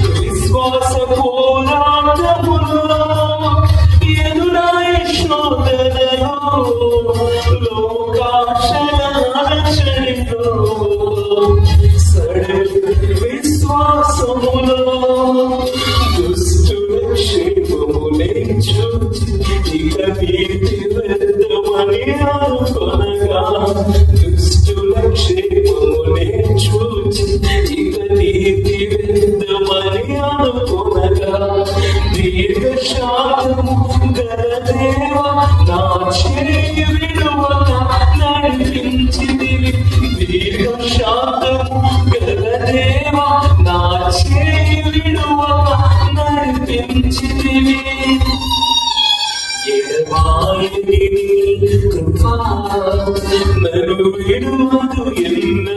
విశ్వాస పోరాటములో ఎదురాయ శోధనలో లోకాశల రక్షణలో సడలి విశ్వాసములో దుష్టుల క్షేమమునే చూచి ఇక నీతి వ్యర్థమని అనుకొనగా దుష్టుల క్షేమమునే చూచి ఇక నీతి వ్యర్థమని అనుకొనగా దీర్ఘశాంతము గల దేవా నా చేయి విడువక నడిపించితివి దీర్ఘశాంతము గల దేవా నా చేయి విడువక నడిపించితివి ఎడబాయని కృపా నన్ను విడువదు ఎన్న